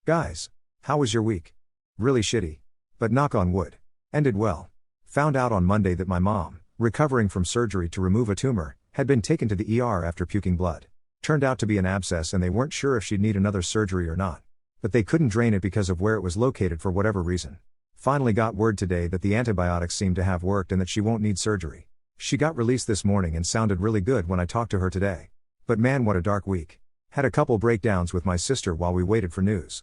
Guys, how was your week? Really shitty. But knock on wood. Ended well. Found out on Monday that my mom, recovering from surgery to remove a tumor, had been taken to the ER after puking blood. Turned out to be an abscess and they weren't sure if she'd need another surgery or not. But they couldn't drain it because of where it was located for whatever reason. Finally got word today that the antibiotics seem to have worked and that she won't need surgery. She got released this morning and sounded really good when I talked to her today. But man, what a dark week. Had a couple breakdowns with my sister while we waited for news.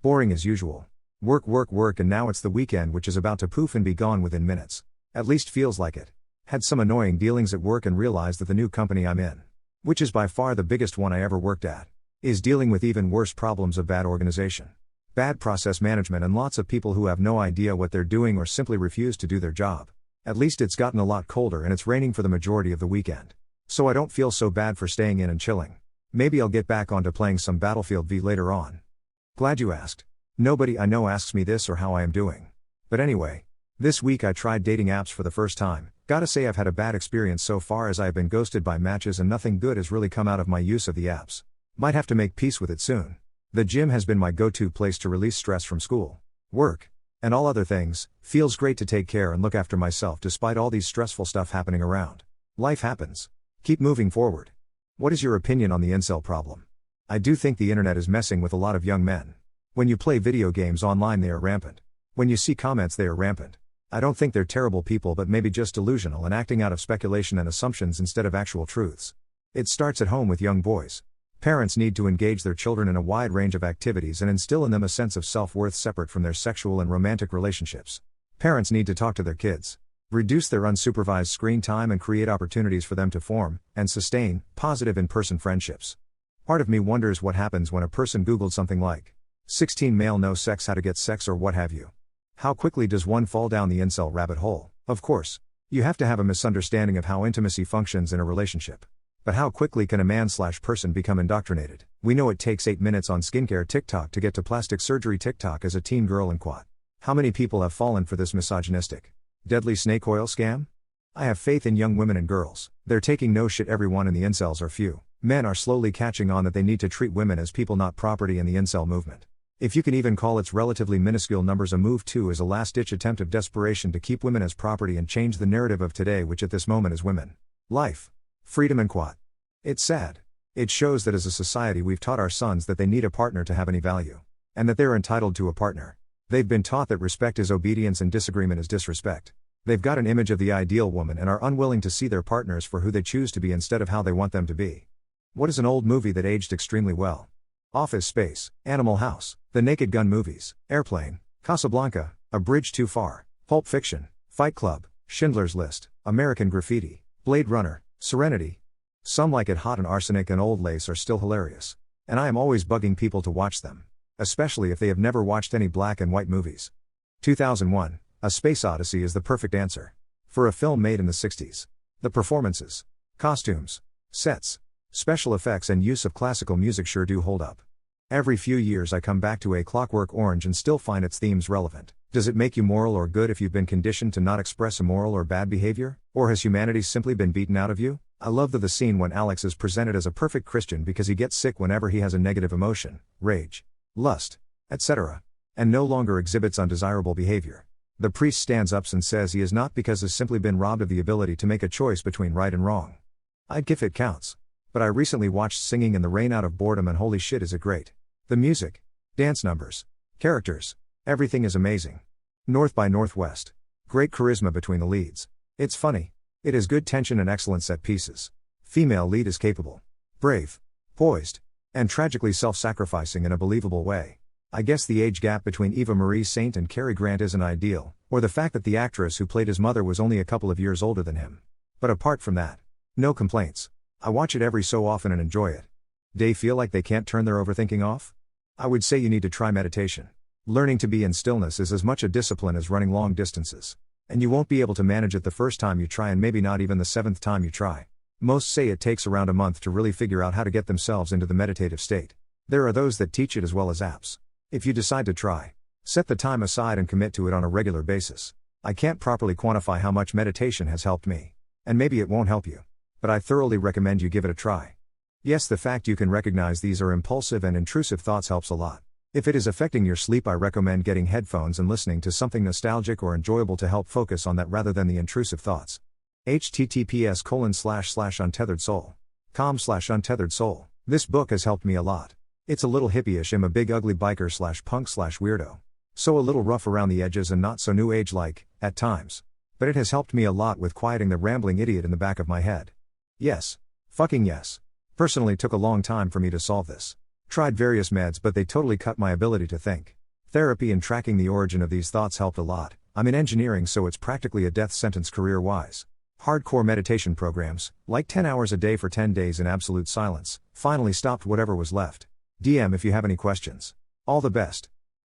Boring as usual. Work and now it's the weekend which is about to poof and be gone within minutes. At least feels like it. Had some annoying dealings at work and realized that the new company I'm in, which is by far the biggest one I ever worked at, is dealing with even worse problems of bad organization. Bad process management and lots of people who have no idea what they're doing or simply refuse to do their job. At least it's gotten a lot colder and it's raining for the majority of the weekend. So I don't feel so bad for staying in and chilling. Maybe I'll get back onto playing some Battlefield V later on. Glad you asked. Nobody I know asks me this or how I am doing. But anyway, this week I tried dating apps for the first time. Gotta say I've had a bad experience so far as I have been ghosted by matches and nothing good has really come out of my use of the apps. Might have to make peace with it soon. The gym has been my go-to place to release stress from school, work, and all other things. Feels great to take care and look after myself despite all these stressful stuff happening around. Life happens. Keep moving forward. What is your opinion on the incel problem? I do think the internet is messing with a lot of young men. When you play video games online they are rampant. When you see comments they are rampant. I don't think they're terrible people but maybe just delusional and acting out of speculation and assumptions instead of actual truths. It starts at home with young boys. Parents need to engage their children in a wide range of activities and instill in them a sense of self-worth separate from their sexual and romantic relationships. Parents need to talk to their kids, reduce their unsupervised screen time and create opportunities for them to form and sustain positive in-person friendships. Part of me wonders what happens when a person Googled something like 16 male no sex how to get sex or what have you. How quickly does one fall down the incel rabbit hole? Of course, you have to have a misunderstanding of how intimacy functions in a relationship. But how quickly can a man/person become indoctrinated? We know it takes 8 minutes on skincare TikTok to get to plastic surgery TikTok as a teen girl in quad. How many people have fallen for this misogynistic, deadly snake oil scam? I have faith in young women and girls. They're taking no shit. Everyone in the incels are few. Men are slowly catching on that they need to treat women as people not property in the incel movement. If you can even call its relatively minuscule numbers a move too is a last-ditch attempt of desperation to keep women as property and change the narrative of today which at this moment is women, life, freedom and quad. It's sad. It shows that as a society we've taught our sons that they need a partner to have any value. And that they're entitled to a partner. They've been taught that respect is obedience and disagreement is disrespect. They've got an image of the ideal woman and are unwilling to see their partners for who they choose to be instead of how they want them to be. What is an old movie that aged extremely well? Office Space, Animal House, The Naked Gun movies, Airplane, Casablanca, A Bridge Too Far, Pulp Fiction, Fight Club, Schindler's List, American Graffiti, Blade Runner, Serenity. Some Like It Hot and Arsenic and Old Lace are still hilarious. And I am always bugging people to watch them. Especially if they have never watched any black and white movies. 2001, A Space Odyssey is the perfect answer. For a film made in the 60s. The performances, costumes, sets, special effects and use of classical music sure do hold up. Every few years I come back to A Clockwork Orange and still find its themes relevant. Does it make you moral or good if you've been conditioned to not express immoral or bad behavior? Or has humanity simply been beaten out of you? I love the scene when Alex is presented as a perfect Christian because he gets sick whenever he has a negative emotion, rage, lust, etc. and no longer exhibits undesirable behavior. The priest stands up and says he is not because has simply been robbed of the ability to make a choice between right and wrong. I'd give it counts. But I recently watched Singing in the Rain out of boredom and holy shit is it great. The music, dance numbers, characters, everything is amazing. North by Northwest. Great charisma between the leads. It's funny. It has good tension and excellent set pieces. Female lead is capable, brave, poised, and tragically self-sacrificing in a believable way. I guess the age gap between Eva Marie Saint and Cary Grant isn't ideal, or the fact that the actress who played his mother was only a couple of years older than him. But apart from that, no complaints. I watch it every so often and enjoy it. They feel like they can't turn their overthinking off? I would say you need to try meditation. Learning to be in stillness is as much a discipline as running long distances. And you won't be able to manage it the first time you try and maybe not even the 7th time you try. Most say it takes around a month to really figure out how to get themselves into the meditative state. There are those that teach it as well as apps. If you decide to try, set the time aside and commit to it on a regular basis. I can't properly quantify how much meditation has helped me. And maybe it won't help you. But I thoroughly recommend you give it a try. Yes, the fact you can recognize these are impulsive and intrusive thoughts helps a lot. If it is affecting your sleep, I recommend getting headphones and listening to something nostalgic or enjoyable to help focus on that rather than the intrusive thoughts. https://untetheredsoul.com/untetheredsoul. This book has helped me a lot. It's a little hippie-ish. I'm a big ugly biker/punk/weirdo. So a little rough around the edges and not so new age like, at times. But it has helped me a lot with quieting the rambling idiot in the back of my head. Yes. Fucking yes. Personally took a long time for me to solve this. Tried various meds but they totally cut my ability to think. Therapy and tracking the origin of these thoughts helped a lot. I'm in engineering so it's practically a death sentence career-wise. Hardcore meditation programs, like 10 hours a day for 10 days in absolute silence, finally stopped whatever was left. DM if you have any questions. All the best.